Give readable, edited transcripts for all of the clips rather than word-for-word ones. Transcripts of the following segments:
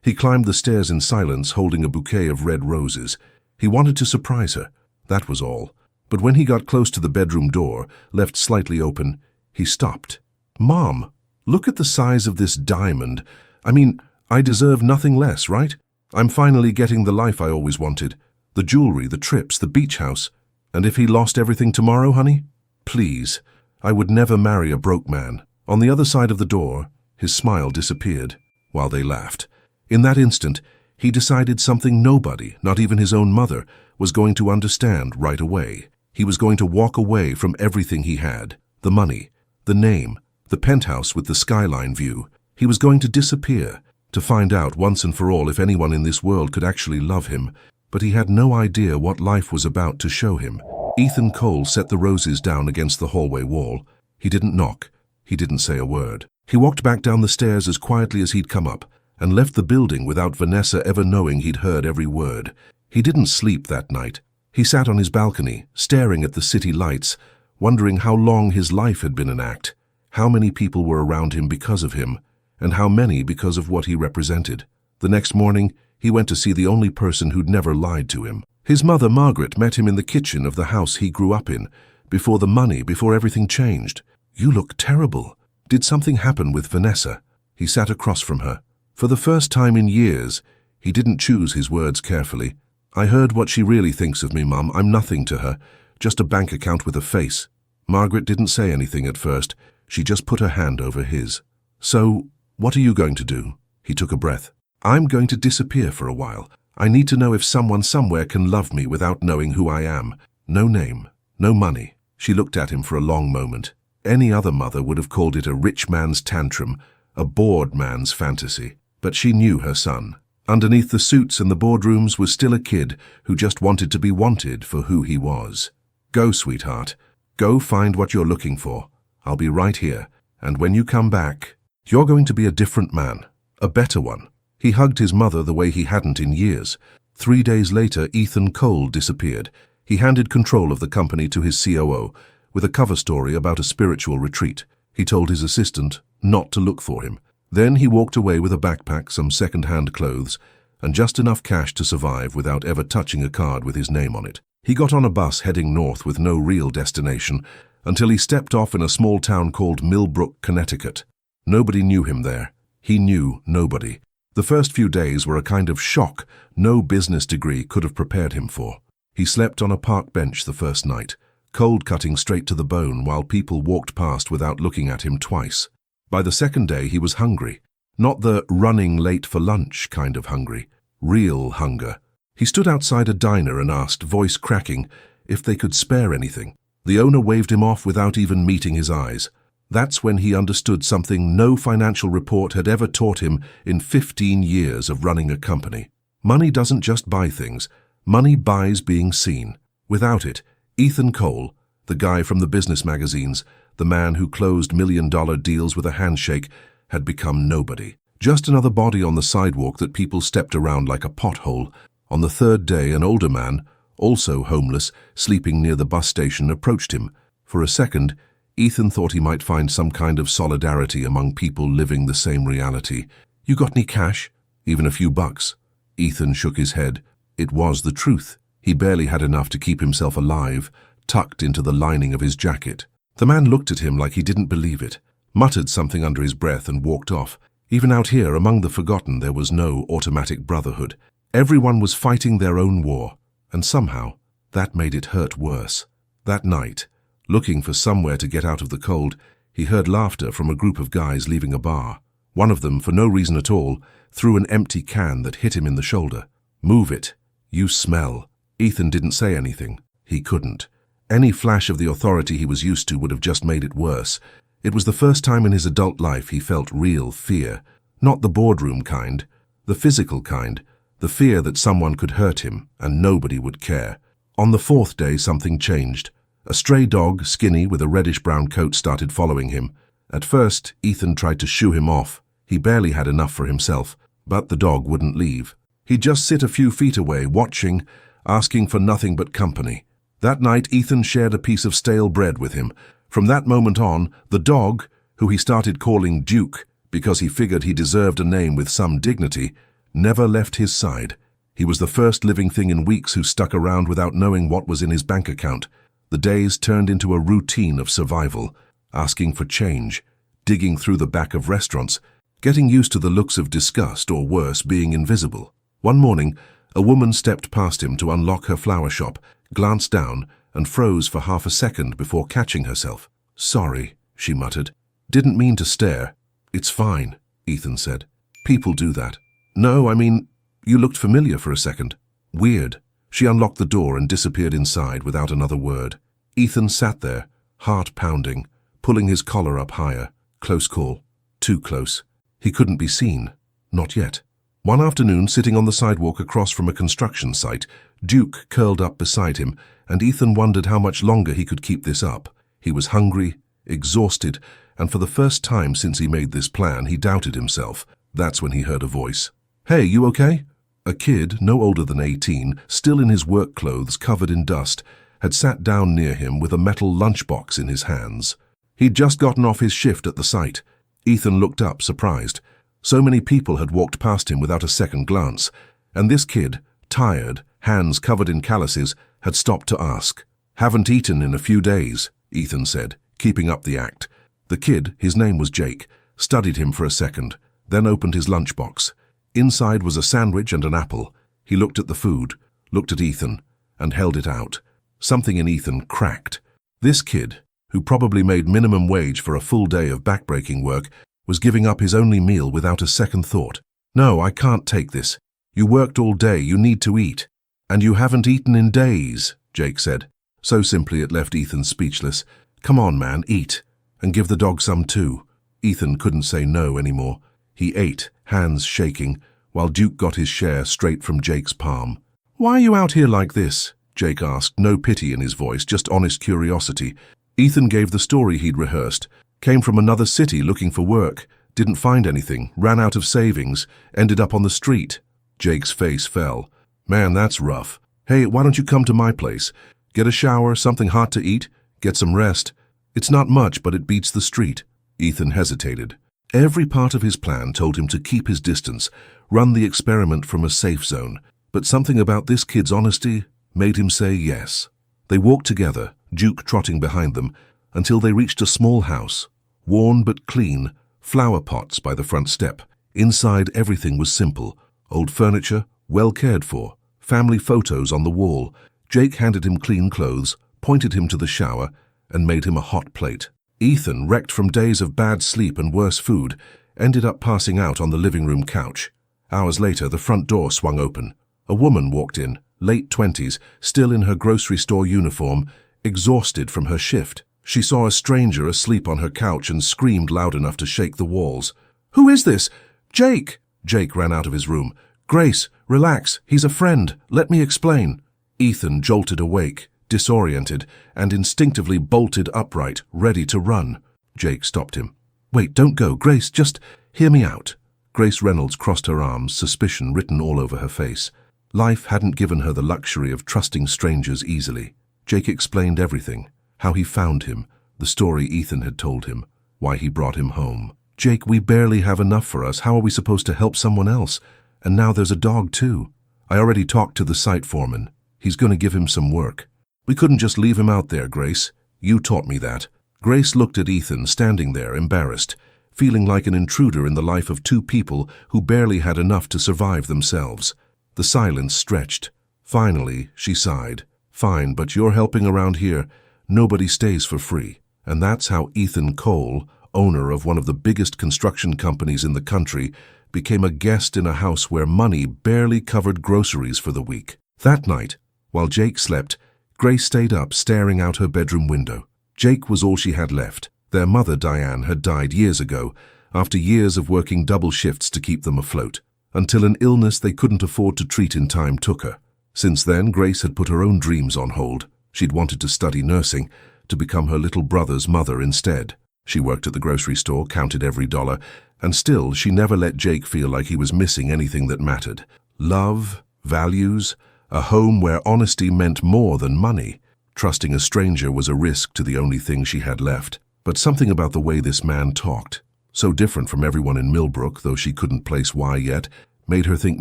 He climbed the stairs in silence, holding a bouquet of red roses. He wanted to surprise her, that was all. But when he got close to the bedroom door, left slightly open, he stopped. "Mom, look at the size of this diamond. I mean, I deserve nothing less, right? I'm finally getting the life I always wanted. The jewelry, the trips, the beach house. And if he lost everything tomorrow, honey? Please, I would never marry a broke man." On the other side of the door, his smile disappeared, while they laughed. In that instant, he decided something nobody, not even his own mother, was going to understand right away. He was going to walk away from everything he had. The money, the name, the penthouse with the skyline view. He was going to disappear, to find out once and for all if anyone in this world could actually love him. But he had no idea what life was about to show him. Ethan Cole set the roses down against the hallway wall. He didn't knock. He didn't say a word. He walked back down the stairs as quietly as he'd come up, and left the building without Vanessa ever knowing he'd heard every word. He didn't sleep that night. He sat on his balcony, staring at the city lights, wondering how long his life had been an act, how many people were around him because of him, and how many because of what he represented. The next morning, he went to see the only person who'd never lied to him. His mother, Margaret, met him in the kitchen of the house he grew up in, before the money, before everything changed. "You look terrible. Did something happen with Vanessa?" He sat across from her. For the first time in years, he didn't choose his words carefully. "I heard what she really thinks of me, Mum. I'm nothing to her, just a bank account with a face." Margaret didn't say anything at first. She just put her hand over his. "So, what are you going to do?" He took a breath. "I'm going to disappear for a while. I need to know if someone somewhere can love me without knowing who I am. No name, no money." She looked at him for a long moment. Any other mother would have called it a rich man's tantrum, a bored man's fantasy. But she knew her son. Underneath the suits and the boardrooms was still a kid who just wanted to be wanted for who he was. "Go, sweetheart. Go find what you're looking for. I'll be right here. And when you come back, you're going to be a different man, a better one." He hugged his mother the way he hadn't in years. 3 days later, Ethan Cole disappeared. He handed control of the company to his COO, with a cover story about a spiritual retreat. He told his assistant not to look for him. Then he walked away with a backpack, some second-hand clothes, and just enough cash to survive without ever touching a card with his name on it. He got on a bus heading north with no real destination, until he stepped off in a small town called Millbrook, Connecticut. Nobody knew him there. He knew nobody. The first few days were a kind of shock no business degree could have prepared him for. He slept on a park bench the first night, cold cutting straight to the bone while people walked past without looking at him twice. By the second day, he was hungry. Not the running late for lunch kind of hungry. Real hunger. He stood outside a diner and asked, voice cracking, if they could spare anything. The owner waved him off without even meeting his eyes. That's when he understood something no financial report had ever taught him in 15 years of running a company. Money doesn't just buy things. Money buys being seen. Without it, Ethan Cole, the guy from the business magazines, the man who closed million-dollar deals with a handshake, had become nobody. Just another body on the sidewalk that people stepped around like a pothole. On the third day, an older man, also homeless, sleeping near the bus station, approached him. For a second, Ethan thought he might find some kind of solidarity among people living the same reality. "You got any cash? Even a few bucks?" Ethan shook his head. It was the truth. He barely had enough to keep himself alive, tucked into the lining of his jacket. The man looked at him like he didn't believe it, muttered something under his breath and walked off. Even out here, among the forgotten, there was no automatic brotherhood. Everyone was fighting their own war, and somehow that made it hurt worse. That night, looking for somewhere to get out of the cold, he heard laughter from a group of guys leaving a bar. One of them, for no reason at all, threw an empty can that hit him in the shoulder. "Move it. You smell." Ethan didn't say anything. He couldn't. Any flash of the authority he was used to would have just made it worse. It was the first time in his adult life he felt real fear. Not the boardroom kind, the physical kind, the fear that someone could hurt him and nobody would care. On the fourth day, something changed. A stray dog, skinny with a reddish-brown coat, started following him. At first, Ethan tried to shoo him off. He barely had enough for himself, but the dog wouldn't leave. He'd just sit a few feet away, watching, asking for nothing but company. That night, Ethan shared a piece of stale bread with him. From that moment on, the dog, who he started calling Duke because he figured he deserved a name with some dignity, never left his side. He was the first living thing in weeks who stuck around without knowing what was in his bank account. The days turned into a routine of survival, asking for change, digging through the back of restaurants, getting used to the looks of disgust or worse, being invisible. One morning, a woman stepped past him to unlock her flower shop, glanced down, and froze for half a second before catching herself. "Sorry," she muttered. "Didn't mean to stare." "It's fine," Ethan said. "People do that." "No, I mean, you looked familiar for a second." "Weird." She unlocked the door and disappeared inside without another word. Ethan sat there, heart pounding, pulling his collar up higher. Close call. Too close. He couldn't be seen. Not yet. One afternoon, sitting on the sidewalk across from a construction site, Duke curled up beside him, and Ethan wondered how much longer he could keep this up. He was hungry, exhausted, and for the first time since he made this plan, he doubted himself. That's when he heard a voice. "Hey, you okay?" A kid, no older than 18, still in his work clothes covered in dust, had sat down near him with a metal lunchbox in his hands. He'd just gotten off his shift at the site. Ethan looked up, surprised. So many people had walked past him without a second glance, and this kid, tired, hands covered in calluses, had stopped to ask. "Haven't eaten in a few days," Ethan said, keeping up the act. The kid, his name was Jake, studied him for a second, then opened his lunchbox. Inside was a sandwich and an apple. He looked at the food, looked at Ethan, and held it out. Something in Ethan cracked. This kid, who probably made minimum wage for a full day of backbreaking work, was giving up his only meal without a second thought. "No, I can't take this. You worked all day, you need to eat." "And you haven't eaten in days," Jake said. So simply it left Ethan speechless. "Come on, man, eat. And give the dog some too." Ethan couldn't say no anymore. He ate, hands shaking, while Duke got his share straight from Jake's palm. "Why are you out here like this?" Jake asked, no pity in his voice, just honest curiosity. Ethan gave the story he'd rehearsed. Came from another city looking for work, didn't find anything, ran out of savings, ended up on the street. Jake's face fell. "Man, that's rough. Hey, why don't you come to my place? Get a shower, something hot to eat, get some rest. It's not much, but it beats the street." Ethan hesitated. Every part of his plan told him to keep his distance, run the experiment from a safe zone. But something about this kid's honesty made him say yes. They walked together, Duke trotting behind them, until they reached a small house. Worn but clean, flower pots by the front step. Inside everything was simple. Old furniture, well cared for. Family photos on the wall. Jake handed him clean clothes, pointed him to the shower, and made him a hot plate. Ethan, wrecked from days of bad sleep and worse food, ended up passing out on the living room couch. Hours later, the front door swung open. A woman walked in, late 20s, still in her grocery store uniform, exhausted from her shift. She saw a stranger asleep on her couch and screamed loud enough to shake the walls. "Who is this? Jake!" Jake ran out of his room. "Grace, relax. He's a friend. Let me explain." Ethan jolted awake, disoriented, and instinctively bolted upright, ready to run. Jake stopped him. "Wait, don't go. Grace, just hear me out." Grace Reynolds crossed her arms, suspicion written all over her face. Life hadn't given her the luxury of trusting strangers easily. Jake explained everything. How he found him, the story Ethan had told him, why he brought him home. "Jake, we barely have enough for us. How are we supposed to help someone else? And now there's a dog too. I already talked to the site foreman. He's going to give him some work. We couldn't just leave him out there, Grace. You taught me that." Grace looked at Ethan standing there, embarrassed, feeling like an intruder in the life of two people who barely had enough to survive themselves. The silence stretched. Finally, she sighed. "Fine, but you're helping around here. Nobody stays for free." And that's how Ethan Cole, owner of one of the biggest construction companies in the country, became a guest in a house where money barely covered groceries for the week. That night, while Jake slept, Grace stayed up staring out her bedroom window. Jake was all she had left. Their mother, Diane, had died years ago, after years of working double shifts to keep them afloat, until an illness they couldn't afford to treat in time took her. Since then, Grace had put her own dreams on hold. She'd wanted to study nursing, to become her little brother's mother instead. She worked at the grocery store, counted every dollar, and still she never let Jake feel like he was missing anything that mattered. Love, values, a home where honesty meant more than money. Trusting a stranger was a risk to the only thing she had left. But something about the way this man talked, so different from everyone in Millbrook, though she couldn't place why yet, made her think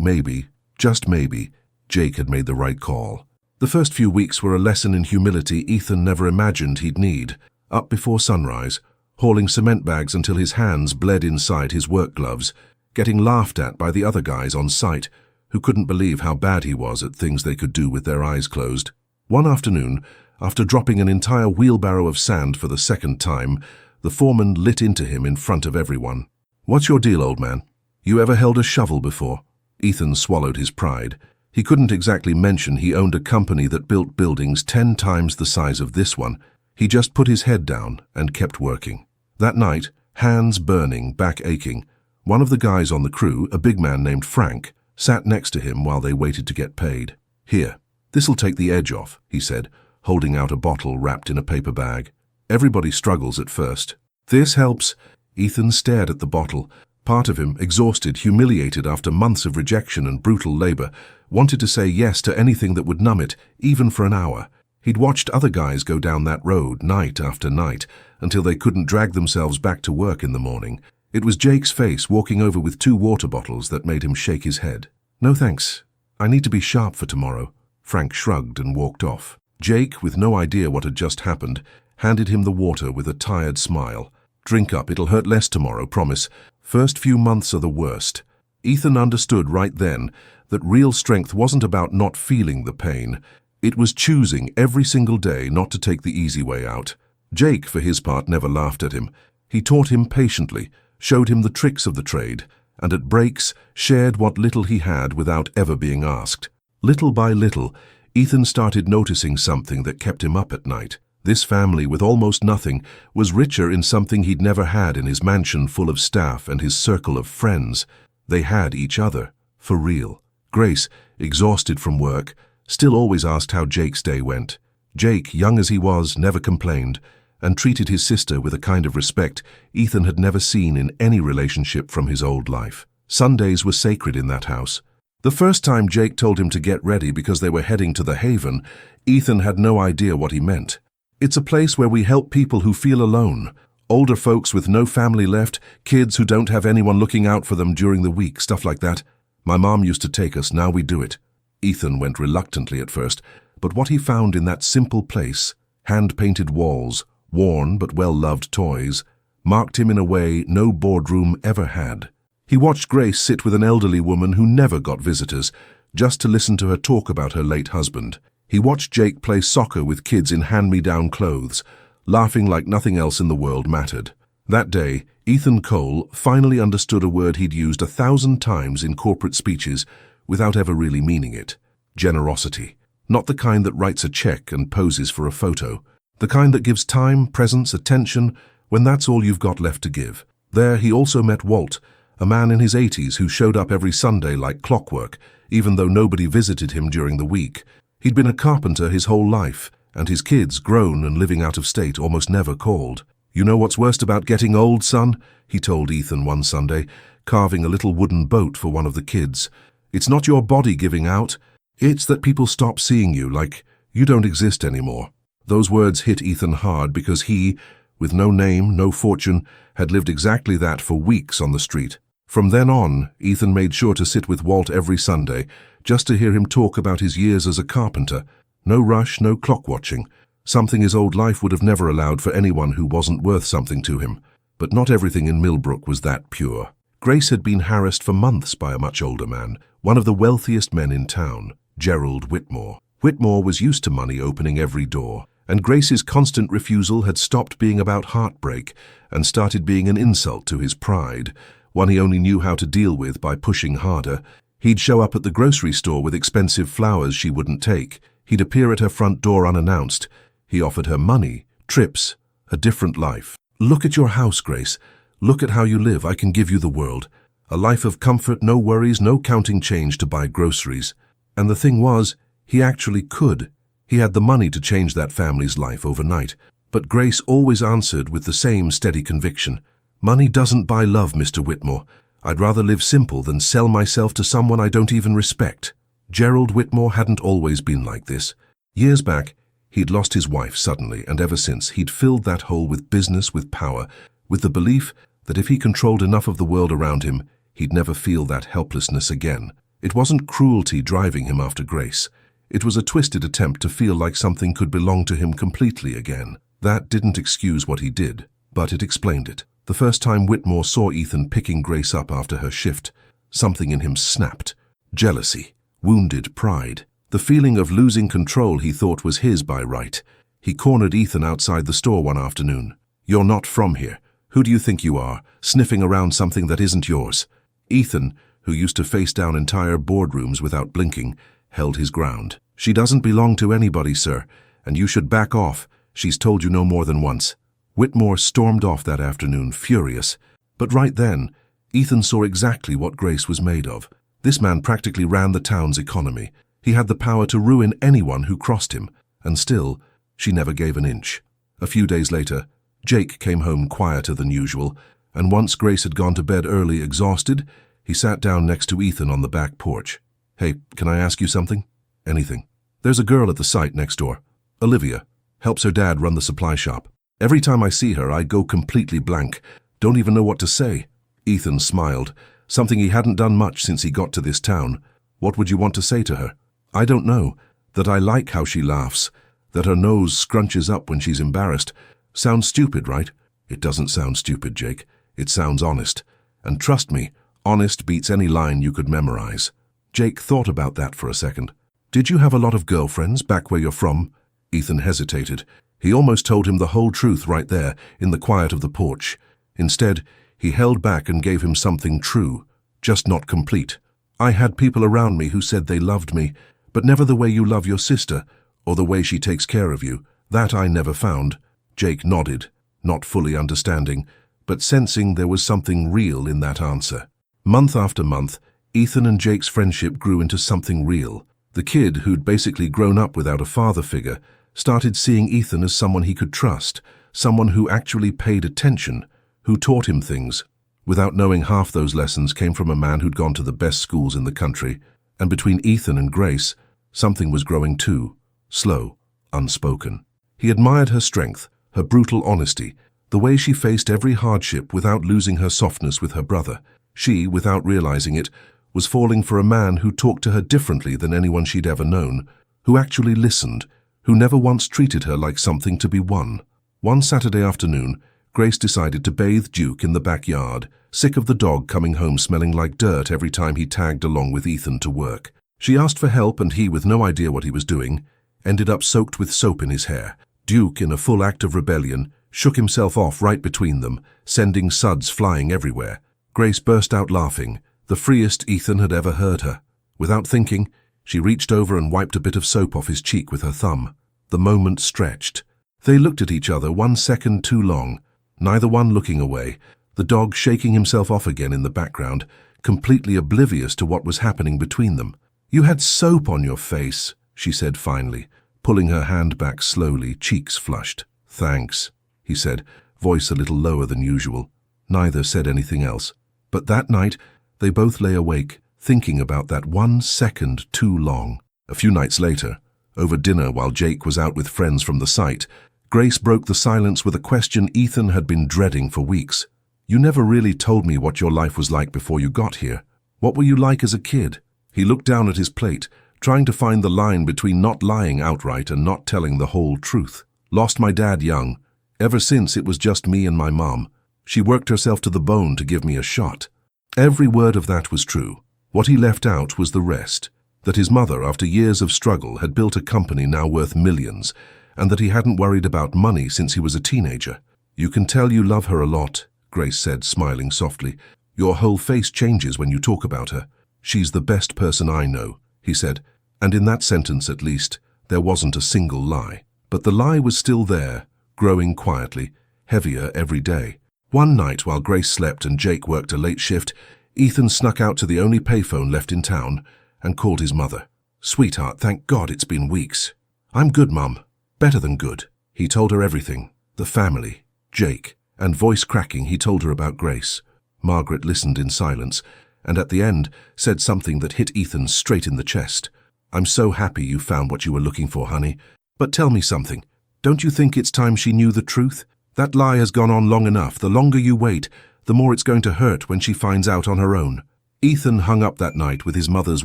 maybe, just maybe, Jake had made the right call. The first few weeks were a lesson in humility Ethan never imagined he'd need. Up before sunrise, hauling cement bags until his hands bled inside his work gloves, getting laughed at by the other guys on site who couldn't believe how bad he was at things they could do with their eyes closed. One afternoon, after dropping an entire wheelbarrow of sand for the second time, the foreman lit into him in front of everyone. "What's your deal, old man? You ever held a shovel before?" Ethan swallowed his pride. He couldn't exactly mention he owned a company that built buildings 10 times the size of this one. He just put his head down and kept working. That night, hands burning, back aching, one of the guys on the crew, a big man named Frank, sat next to him while they waited to get paid. "Here, this'll take the edge off," he said, holding out a bottle wrapped in a paper bag. "Everybody struggles at first." "This helps." Ethan stared at the bottle. Part of him, exhausted, humiliated after months of rejection and brutal labor, wanted to say yes to anything that would numb it, even for an hour. He'd watched other guys go down that road night after night until they couldn't drag themselves back to work in the morning. It was Jake's face walking over with 2 water bottles that made him shake his head. "No thanks. I need to be sharp for tomorrow." Frank shrugged and walked off. Jake, with no idea what had just happened, handed him the water with a tired smile. "Drink up, it'll hurt less tomorrow, promise. First few months are the worst." Ethan understood right then that real strength wasn't about not feeling the pain. It was choosing every single day not to take the easy way out. Jake, for his part, never laughed at him. He taught him patiently, showed him the tricks of the trade, and at breaks shared what little he had without ever being asked. Little by little, Ethan started noticing something that kept him up at night. This family, with almost nothing, was richer in something he'd never had in his mansion full of staff and his circle of friends. They had each other, for real. Grace, exhausted from work, still always asked how Jake's day went. Jake, young as he was, never complained, and treated his sister with a kind of respect Ethan had never seen in any relationship from his old life. Sundays were sacred in that house. The first time Jake told him to get ready because they were heading to the Haven, Ethan had no idea what he meant. "It's a place where we help people who feel alone. Older folks with no family left, kids who don't have anyone looking out for them during the week, stuff like that. My mom used to take us, now we do it." Ethan went reluctantly at first, but what he found in that simple place, hand-painted walls, worn but well-loved toys, marked him in a way no boardroom ever had. He watched Grace sit with an elderly woman who never got visitors, just to listen to her talk about her late husband. He watched Jake play soccer with kids in hand-me-down clothes, laughing like nothing else in the world mattered. That day, Ethan Cole finally understood a word he'd used 1,000 times in corporate speeches without ever really meaning it. Generosity. Not the kind that writes a check and poses for a photo. The kind that gives time, presence, attention, when that's all you've got left to give. There he also met Walt, a man in his 80s who showed up every Sunday like clockwork, even though nobody visited him during the week. He'd been a carpenter his whole life, and his kids, grown and living out of state, almost never called. "You know what's worst about getting old, son?" he told Ethan one Sunday, carving a little wooden boat for one of the kids. "It's not your body giving out. It's that people stop seeing you, like you don't exist anymore." Those words hit Ethan hard because he, with no name, no fortune, had lived exactly that for weeks on the street. From then on, Ethan made sure to sit with Walt every Sunday, just to hear him talk about his years as a carpenter. No rush, no clock watching. Something his old life would have never allowed for anyone who wasn't worth something to him. But not everything in Millbrook was that pure. Grace had been harassed for months by a much older man, one of the wealthiest men in town, Gerald Whitmore. Whitmore was used to money opening every door, and Grace's constant refusal had stopped being about heartbreak and started being an insult to his pride, one he only knew how to deal with by pushing harder. He'd show up at the grocery store with expensive flowers she wouldn't take. He'd appear at her front door unannounced. He offered her money, trips, a different life. "Look at your house, Grace. Look at how you live. I can give you the world. A life of comfort, no worries, no counting change to buy groceries." And the thing was, he actually could. He had the money to change that family's life overnight. But Grace always answered with the same steady conviction. "Money doesn't buy love, Mr. Whitmore. I'd rather live simple than sell myself to someone I don't even respect." Gerald Whitmore hadn't always been like this. Years back, he'd lost his wife suddenly, and ever since, he'd filled that hole with business, with power, with the belief that if he controlled enough of the world around him, He'd never feel that helplessness again. It wasn't cruelty driving him after Grace. It was a twisted attempt to feel like something could belong to him completely again. That didn't excuse what he did, but it explained it. The first time Whitmore saw Ethan picking Grace up after her shift, something in him snapped. Jealousy, wounded pride, the feeling of losing control he thought was his by right. He cornered Ethan outside the store one afternoon. "You're not from here. Who do you think you are, sniffing around something that isn't yours?" Ethan, who used to face down entire boardrooms without blinking, held his ground. "She doesn't belong to anybody, sir, and you should back off. She's told you no more than once." Whitmore stormed off that afternoon, furious. But right then, Ethan saw exactly what Grace was made of. This man practically ran the town's economy. He had the power to ruin anyone who crossed him, and still, she never gave an inch. A few days later, Jake came home quieter than usual, and once Grace had gone to bed early, exhausted, he sat down next to Ethan on the back porch. "Hey, can I ask you something?" "Anything." "There's a girl at the site next door. Olivia. Helps her dad run the supply shop. Every time I see her, I go completely blank. Don't even know what to say." Ethan smiled, something he hadn't done much since he got to this town. "What would you want to say to her?" "I don't know. That I like how she laughs. That her nose scrunches up when she's embarrassed. Sounds stupid, right?" "It doesn't sound stupid, Jake. It sounds honest. And trust me, honest beats any line you could memorize." Jake thought about that for a second. "Did you have a lot of girlfriends back where you're from?" Ethan hesitated. He almost told him the whole truth right there, in the quiet of the porch. Instead, he held back and gave him something true, just not complete. "I had people around me who said they loved me, but never the way you love your sister, or the way she takes care of you. That I never found." Jake nodded, not fully understanding, but sensing there was something real in that answer. Month after month, Ethan and Jake's friendship grew into something real. The kid, who'd basically grown up without a father figure, started seeing Ethan as someone he could trust, someone who actually paid attention, who taught him things. Without knowing, half those lessons came from a man who'd gone to the best schools in the country. And between Ethan and Grace, something was growing too, slow, unspoken. He admired her strength, her brutal honesty, the way she faced every hardship without losing her softness with her brother. She, without realizing it, was falling for a man who talked to her differently than anyone she'd ever known, who actually listened, who never once treated her like something to be won. One Saturday afternoon, Grace decided to bathe Duke in the backyard, sick of the dog coming home smelling like dirt every time he tagged along with Ethan to work. She asked for help, and he, with no idea what he was doing, ended up soaked with soap in his hair. Duke, in a full act of rebellion, shook himself off right between them, sending suds flying everywhere. Grace burst out laughing, the freest Ethan had ever heard her. Without thinking, she reached over and wiped a bit of soap off his cheek with her thumb. The moment stretched. They looked at each other 1 second too long, neither one looking away, the dog shaking himself off again in the background, completely oblivious to what was happening between them. "You had soap on your face," she said finally, pulling her hand back slowly, cheeks flushed. "Thanks," he said, voice a little lower than usual. Neither said anything else. But that night, they both lay awake, thinking about that 1 second too long. A few nights later, over dinner while Jake was out with friends from the site, Grace broke the silence with a question Ethan had been dreading for weeks. "You never really told me what your life was like before you got here. What were you like as a kid?" He looked down at his plate, trying to find the line between not lying outright and not telling the whole truth. "Lost my dad young. Ever since, it was just me and my mom. She worked herself to the bone to give me a shot." Every word of that was true. What he left out was the rest. That his mother, after years of struggle, had built a company now worth millions, and that he hadn't worried about money since he was a teenager. "You can tell you love her a lot," Grace said, smiling softly. "Your whole face changes when you talk about her." "She's the best person I know," he said, and in that sentence at least, there wasn't a single lie. But the lie was still there, growing quietly, heavier every day. One night while Grace slept and Jake worked a late shift, Ethan snuck out to the only payphone left in town and called his mother. "Sweetheart, thank God it's been weeks." "I'm good, Mum. Better than good." He told her everything. The family, Jake, and voice cracking he told her about Grace. Margaret listened in silence, and at the end said something that hit Ethan straight in the chest. "I'm so happy you found what you were looking for, honey. But tell me something. Don't you think it's time she knew the truth? That lie has gone on long enough. The longer you wait, the more it's going to hurt when she finds out on her own. Ethan hung up that night with his mother's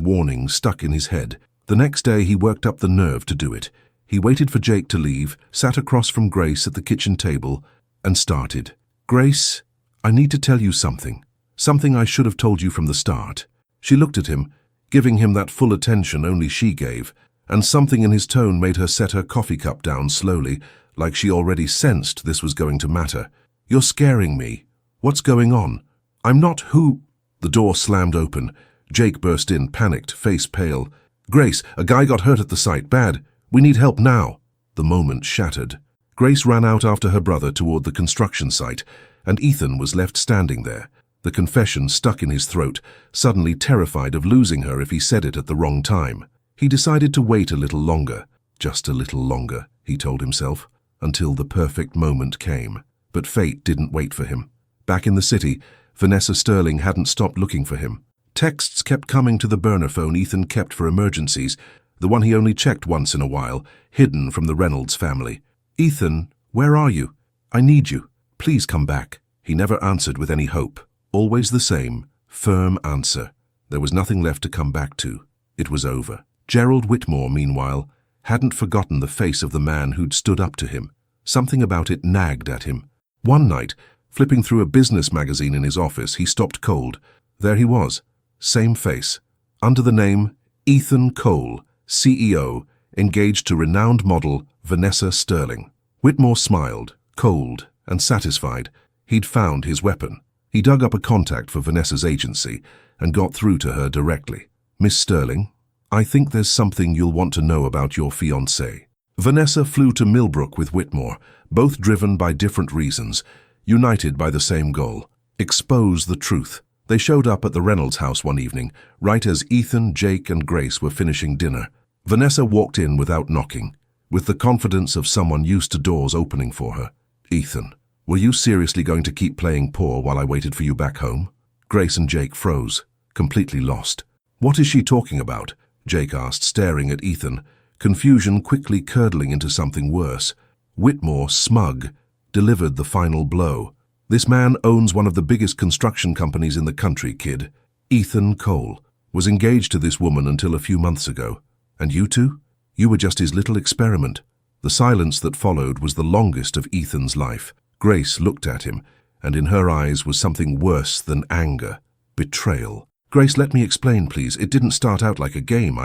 warning stuck in his head. The next day he worked up the nerve to do it. He waited for Jake to leave, sat across from Grace at the kitchen table, and started. "Grace, I need to tell you something. Something I should have told you from the start." She looked at him, giving him that full attention only she gave, and something in his tone made her set her coffee cup down slowly, like she already sensed this was going to matter. "You're scaring me. What's going on? I'm not who—" The door slammed open. Jake burst in, panicked, face pale. "Grace, a guy got hurt at the site. Bad. We need help now." The moment shattered. Grace ran out after her brother toward the construction site, and Ethan was left standing there, the confession stuck in his throat, suddenly terrified of losing her if he said it at the wrong time. He decided to wait a little longer, just a little longer, he told himself, until the perfect moment came. But fate didn't wait for him. Back in the city, Vanessa Sterling hadn't stopped looking for him. Texts kept coming to the burner phone Ethan kept for emergencies, the one he only checked once in a while, hidden from the Reynolds family. "Ethan, where are you? I need you. Please come back." He never answered with any hope. Always the same, firm answer. There was nothing left to come back to. It was over. Gerald Whitmore, meanwhile, hadn't forgotten the face of the man who'd stood up to him. Something about it nagged at him. One night, flipping through a business magazine in his office, he stopped cold. There he was, same face, under the name Ethan Cole, CEO, engaged to renowned model Vanessa Sterling. Whitmore smiled, cold and satisfied. He'd found his weapon. He dug up a contact for Vanessa's agency and got through to her directly. "Miss Sterling, I think there's something you'll want to know about your fiancé." Vanessa flew to Millbrook with Whitmore, both driven by different reasons, united by the same goal: expose the truth. They showed up at the Reynolds house one evening, right as Ethan, Jake, and Grace were finishing dinner. Vanessa walked in without knocking, with the confidence of someone used to doors opening for her. "Ethan, were you seriously going to keep playing poor while I waited for you back home?" Grace and Jake froze, completely lost. "What is she talking about?" Jake asked, staring at Ethan, confusion quickly curdling into something worse. Whitmore, smug, delivered the final blow. "This man owns one of the biggest construction companies in the country, kid. Ethan Cole was engaged to this woman until a few months ago. And you two? You were just his little experiment." The silence that followed was the longest of Ethan's life. Grace looked at him, and in her eyes was something worse than anger: betrayal. "Grace, let me explain, please. It didn't start out like a game.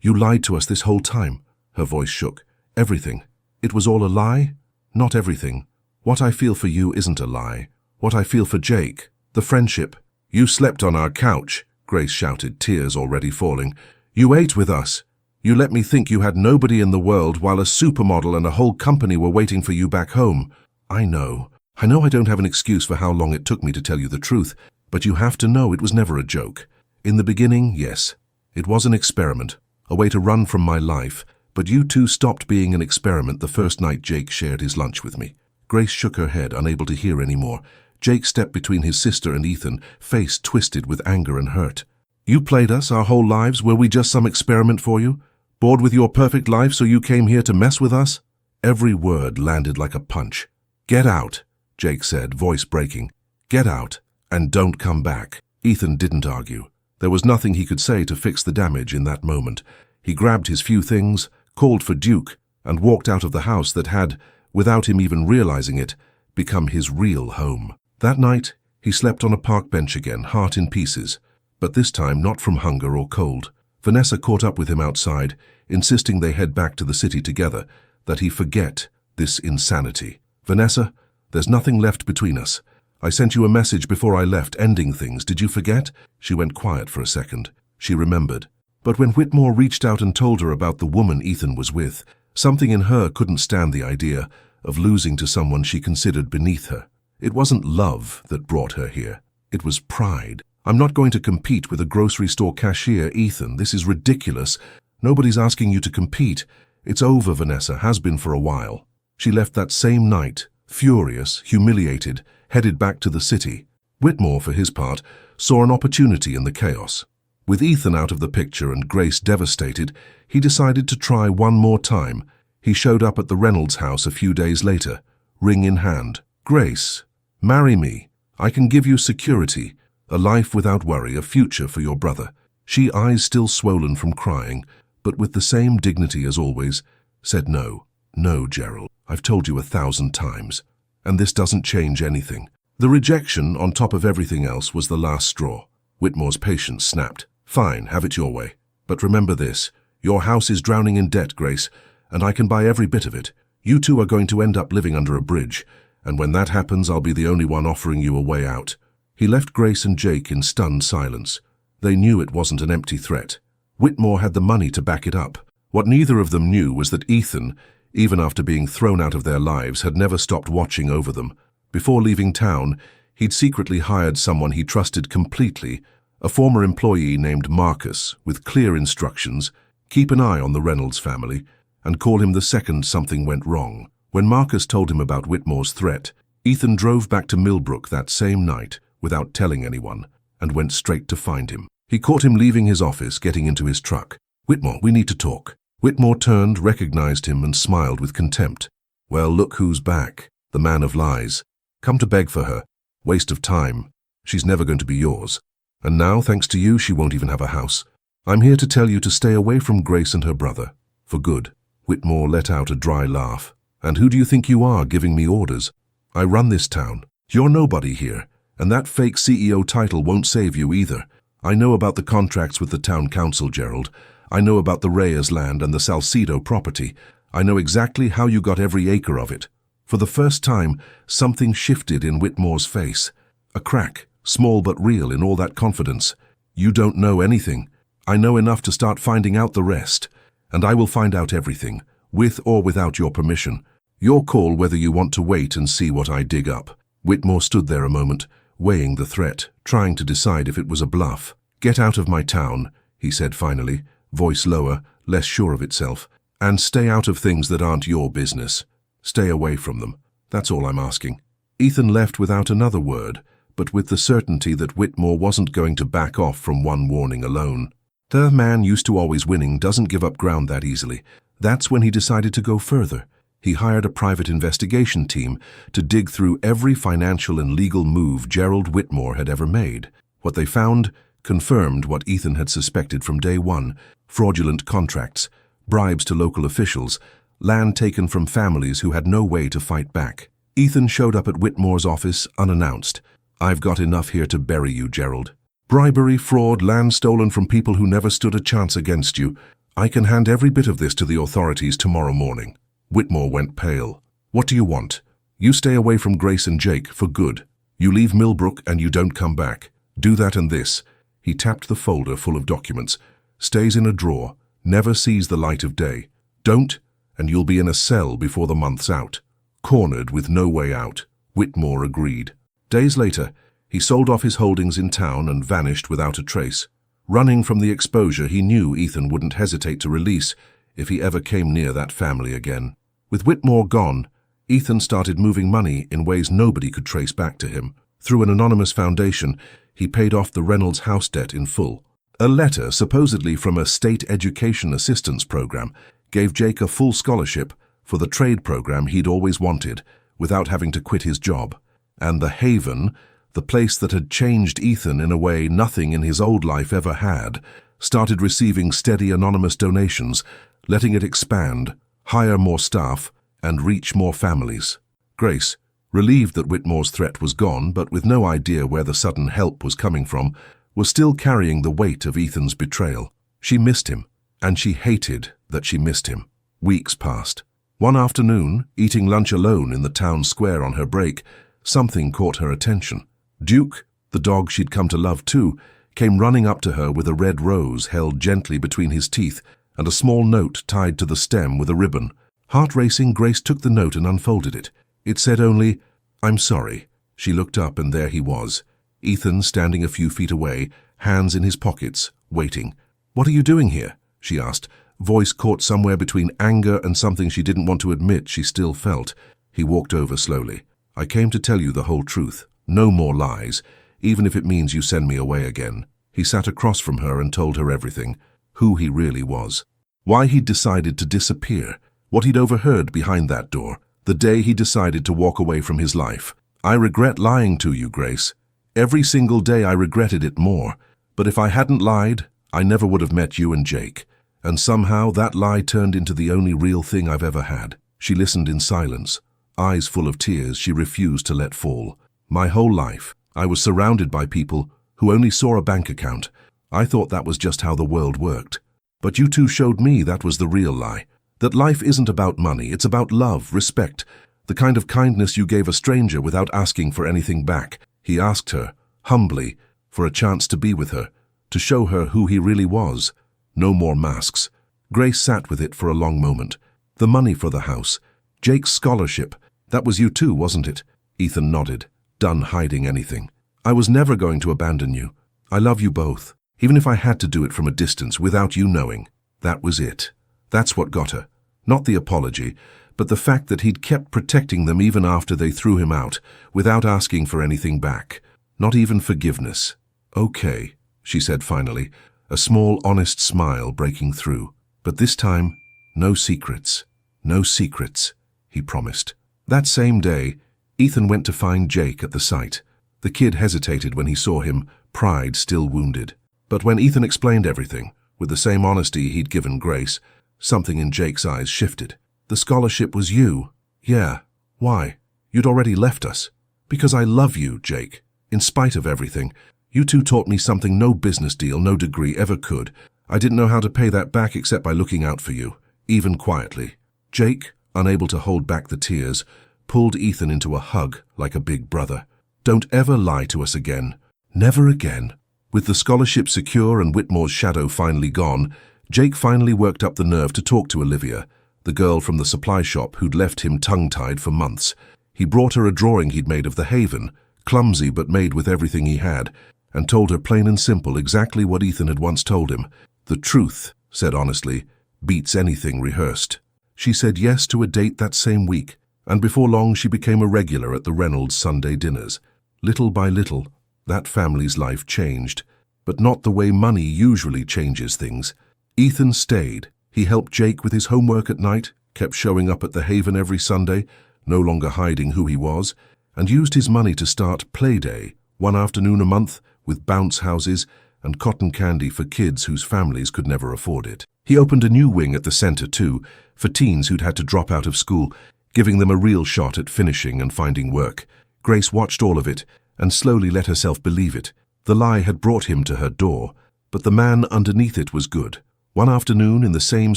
You lied to us this whole time." Her voice shook. "Everything. It was all a lie?" "Not everything. What I feel for you isn't a lie. What I feel for Jake, the friendship." "You slept on our couch," Grace shouted, tears already falling. "You ate with us. You let me think you had nobody in the world while a supermodel and a whole company were waiting for you back home." I know I don't have an excuse for how long it took me to tell you the truth, but you have to know it was never a joke. In the beginning, yes, it was an experiment, a way to run from my life, but you two stopped being an experiment the first night Jake shared his lunch with me." Grace shook her head, unable to hear anymore. Jake stepped between his sister and Ethan, face twisted with anger and hurt. "You played us our whole lives? Were we just some experiment for you? Bored with your perfect life, so you came here to mess with us?" Every word landed like a punch. "Get out," Jake said, voice breaking. "Get out, and don't come back." Ethan didn't argue. There was nothing he could say to fix the damage in that moment. He grabbed his few things, called for Duke, and walked out of the house that had, without him even realizing it, become his real home. That night, he slept on a park bench again, heart in pieces, but this time not from hunger or cold. Vanessa caught up with him outside, insisting they head back to the city together, that he forget this insanity. "Vanessa, there's nothing left between us. I sent you a message before I left, ending things. Did you forget?" She went quiet for a second. She remembered. But when Whitmore reached out and told her about the woman Ethan was with, something in her couldn't stand the idea of losing to someone she considered beneath her. It wasn't love that brought her here. It was pride. "I'm not going to compete with a grocery store cashier, Ethan. This is ridiculous. Nobody's asking you to compete. It's over, Vanessa, has been for a while." She left that same night, furious, humiliated, headed back to the city. Whitmore, for his part, saw an opportunity in the chaos. With Ethan out of the picture and Grace devastated, he decided to try one more time. He showed up at the Reynolds house a few days later, ring in hand. "Grace, marry me. I can give you security, a life without worry, a future for your brother. She, eyes still swollen from crying, but with the same dignity as always, said no. No, Gerald, I've told you 1,000 times, and this doesn't change anything. The rejection, on top of everything else, was the last straw. Whitmore's patience snapped. Fine, have it your way. But remember this, your house is drowning in debt, Grace, and I can buy every bit of it. You two are going to end up living under a bridge, and when that happens, I'll be the only one offering you a way out. He left Grace and Jake in stunned silence. They knew it wasn't an empty threat. Whitmore had the money to back it up. What neither of them knew was that Ethan, even after being thrown out of their lives, had never stopped watching over them. Before leaving town, he'd secretly hired someone he trusted completely, a former employee named Marcus, with clear instructions: keep an eye on the Reynolds family, and call him the second something went wrong. When Marcus told him about Whitmore's threat, Ethan drove back to Millbrook that same night without telling anyone, and went straight to find him. He caught him leaving his office, getting into his truck. "Whitmore, we need to talk." Whitmore turned, recognized him, and smiled with contempt. "Well, look who's back, the man of lies. Come to beg for her. Waste of time. She's never going to be yours. And now, thanks to you, she won't even have a house. I'm here to tell you to stay away from Grace and her brother. For good." Whitmore let out a dry laugh. "And who do you think you are, giving me orders? I run this town. You're nobody here, and that fake CEO title won't save you either. I know about the contracts with the town council, Gerald. I know about the Reyes land and the Salcedo property. I know exactly how you got every acre of it." For the first time, something shifted in Whitmore's face. A crack, small but real in all that confidence. "You don't know anything. I know enough to start finding out the rest. And I will find out everything, with or without your permission. Your call whether you want to wait and see what I dig up." Whitmore stood there a moment, weighing the threat, trying to decide if it was a bluff. "Get out of my town," he said finally, voice lower, less sure of itself, "and stay out of things that aren't your business. Stay away from them. That's all I'm asking." Ethan left without another word, but with the certainty that Whitmore wasn't going to back off from one warning alone. The man used to always winning doesn't give up ground that easily. That's when he decided to go further. He hired a private investigation team to dig through every financial and legal move Gerald Whitmore had ever made. What they found confirmed what Ethan had suspected from day one: fraudulent contracts, bribes to local officials, land taken from families who had no way to fight back. Ethan showed up at Whitmore's office unannounced. "I've got enough here to bury you, Gerald. Bribery, fraud, land stolen from people who never stood a chance against you. I can hand every bit of this to the authorities tomorrow morning." Whitmore went pale. "What do you want? You stay away from Grace and Jake for good. You leave Millbrook and you don't come back. Do that and this." He tapped the folder full of documents. "Stays in a drawer, never sees the light of day. Don't, and you'll be in a cell before the month's out. Cornered with no way out." Whitmore agreed. Days later, he sold off his holdings in town and vanished without a trace. Running from the exposure he knew Ethan wouldn't hesitate to release if he ever came near that family again. With Whitmore gone, Ethan started moving money in ways nobody could trace back to him. Through an anonymous foundation, he paid off the Reynolds house debt in full. A letter, supposedly from a state education assistance program, gave Jake a full scholarship for the trade program he'd always wanted without having to quit his job. And the Haven, the place that had changed Ethan in a way nothing in his old life ever had, started receiving steady anonymous donations, letting it expand, hire more staff, and reach more families. Grace, relieved that Whitmore's threat was gone, but with no idea where the sudden help was coming from, was still carrying the weight of Ethan's betrayal. She missed him, and she hated that she missed him. Weeks passed. One afternoon, eating lunch alone in the town square on her break, something caught her attention. Duke, the dog she'd come to love too, came running up to her with a red rose held gently between his teeth and a small note tied to the stem with a ribbon. Heart-racing, Grace took the note and unfolded it. It said only, "I'm sorry." She looked up and there he was, Ethan standing a few feet away, hands in his pockets, waiting. "What are you doing here?" she asked, voice caught somewhere between anger and something she didn't want to admit she still felt. He walked over slowly. "I came to tell you the whole truth. No more lies, even if it means you send me away again." He sat across from her and told her everything, who he really was, why he'd decided to disappear, what he'd overheard behind that door, the day he decided to walk away from his life. I regret lying to you, Grace. Every single day I regretted it more. But if I hadn't lied, I never would have met you and Jake. And somehow that lie turned into the only real thing I've ever had. She listened in silence. Eyes full of tears she refused to let fall. My whole life, I was surrounded by people who only saw a bank account. I thought that was just how the world worked. But you two showed me that was the real lie. That life isn't about money, it's about love, respect, the kind of kindness you gave a stranger without asking for anything back. He asked her, humbly, for a chance to be with her, to show her who he really was. No more masks. Grace sat with it for a long moment. The money for the house, Jake's scholarship, that was you too, wasn't it? Ethan nodded, done hiding anything. I was never going to abandon you. I love you both, even if I had to do it from a distance without you knowing. That was it. That's what got her. Not the apology, but the fact that he'd kept protecting them even after they threw him out, without asking for anything back. Not even forgiveness. Okay, she said finally, a small, honest smile breaking through. But this time, no secrets. No secrets, he promised. That same day, Ethan went to find Jake at the site. The kid hesitated when he saw him, pride still wounded. But when Ethan explained everything, with the same honesty he'd given Grace, something in Jake's eyes shifted. The scholarship was you. Yeah. Why? You'd already left us. Because I love you, Jake. In spite of everything, you two taught me something no business deal, no degree ever could. I didn't know how to pay that back except by looking out for you, even quietly. Jake, unable to hold back the tears, pulled Ethan into a hug like a big brother. Don't ever lie to us again. Never again. With the scholarship secure and Whitmore's shadow finally gone, Jake finally worked up the nerve to talk to Olivia, the girl from the supply shop who'd left him tongue-tied for months. He brought her a drawing he'd made of the Haven, clumsy but made with everything he had, and told her plain and simple exactly what Ethan had once told him. The truth, said honestly, beats anything rehearsed. She said yes to a date that same week, and before long she became a regular at the Reynolds Sunday dinners. Little by little, that family's life changed, but not the way money usually changes things. Ethan stayed. He helped Jake with his homework at night, kept showing up at the Haven every Sunday, no longer hiding who he was, and used his money to start Play Day, one afternoon a month, with bounce houses and cotton candy for kids whose families could never afford it. He opened a new wing at the center too, for teens who'd had to drop out of school, giving them a real shot at finishing and finding work. Grace watched all of it and slowly let herself believe it. The lie had brought him to her door, but the man underneath it was good. One afternoon, in the same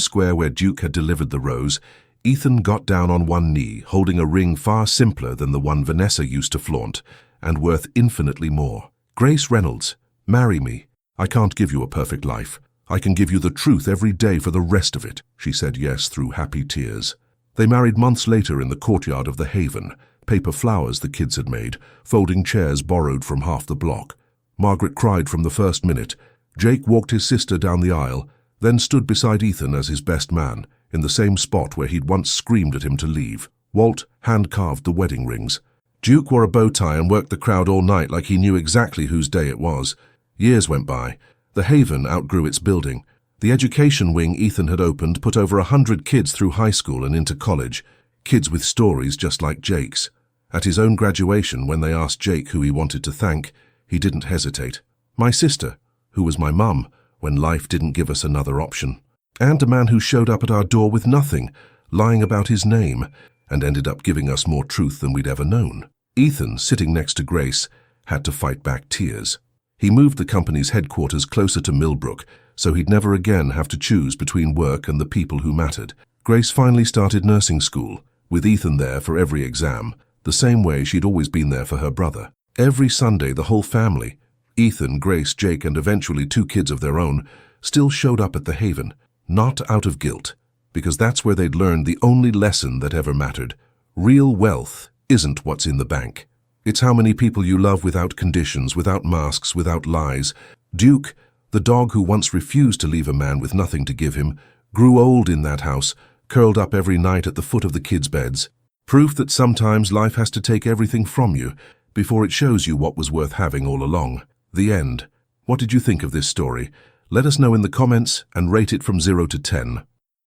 square where Duke had delivered the rose, Ethan got down on one knee, holding a ring far simpler than the one Vanessa used to flaunt, and worth infinitely more. Grace Reynolds, marry me. I can't give you a perfect life. I can give you the truth every day for the rest of it. She said yes through happy tears. They married months later in the courtyard of the Haven, paper flowers the kids had made, folding chairs borrowed from half the block. Margaret cried from the first minute. Jake walked his sister down the aisle, then stood beside Ethan as his best man, in the same spot where he'd once screamed at him to leave. Walt hand-carved the wedding rings. Duke wore a bow tie and worked the crowd all night like he knew exactly whose day it was. Years went by. The Haven outgrew its building. The education wing Ethan had opened put over 100 kids through high school and into college, kids with stories just like Jake's. At his own graduation, when they asked Jake who he wanted to thank, he didn't hesitate. My sister, who was my mum, when life didn't give us another option. And a man who showed up at our door with nothing, lying about his name, and ended up giving us more truth than we'd ever known. Ethan, sitting next to Grace, had to fight back tears. He moved the company's headquarters closer to Millbrook, so he'd never again have to choose between work and the people who mattered. Grace finally started nursing school, with Ethan there for every exam, the same way she'd always been there for her brother. Every Sunday, the whole family, Ethan, Grace, Jake, and eventually 2 kids of their own, still showed up at the Haven, not out of guilt, because that's where they'd learned the only lesson that ever mattered. Real wealth isn't what's in the bank. It's how many people you love without conditions, without masks, without lies. Duke, the dog who once refused to leave a man with nothing to give him, grew old in that house, curled up every night at the foot of the kids' beds. Proof that sometimes life has to take everything from you before it shows you what was worth having all along. The end. What did you think of this story? Let us know in the comments and rate it from 0 to 10.